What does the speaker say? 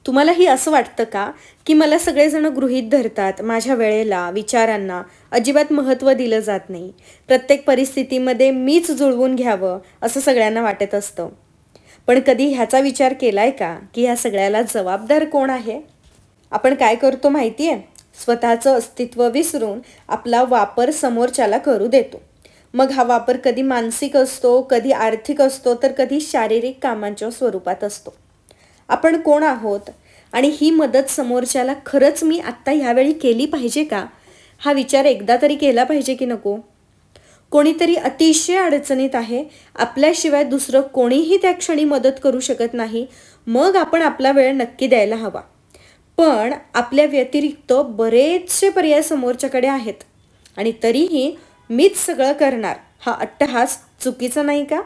तुम्हालाही असं वाटतं का, की मला सगळेजण गृहीत धरतात, माझ्या वेळेला, विचारांना अजिबात महत्त्व दिलं जात नाही. प्रत्येक परिस्थितीमध्ये मीच जुळवून घ्यावं, असं सगळ्यांना वाटत असतं. पण कधी ह्याचा विचार केलाय का, की ह्या सगळ्याला जबाबदार कोण आहे? आपण काय करतो माहिती आहे? स्वतःचं अस्तित्व विसरून आपला वापर समोरच्याला करू देतो. मग हा वापर कधी मानसिक असतो, कधी आर्थिक असतो, तर कधी शारीरिक कामांच्या स्वरूपात असतो. आपण कोण आहोत आणि ही मदत समोरच्याला खरंच मी आत्ता ह्यावेळी केली पाहिजे का? हा विचार एकदा तरी केला पाहिजे की नको? कोणीतरी अतिशय अडचणीत आहे, आपल्याशिवाय दुसरं कोणीही त्या क्षणी मदत करू शकत नाही, मग आपण आपला वेळ नक्की द्यायला हवा. पण आपल्या व्यतिरिक्त बरेचसे पर्याय समोरच्याकडे आहेत आणि तरीही मीच सगळं करणार हा अट्टहास चुकीचा नाही का?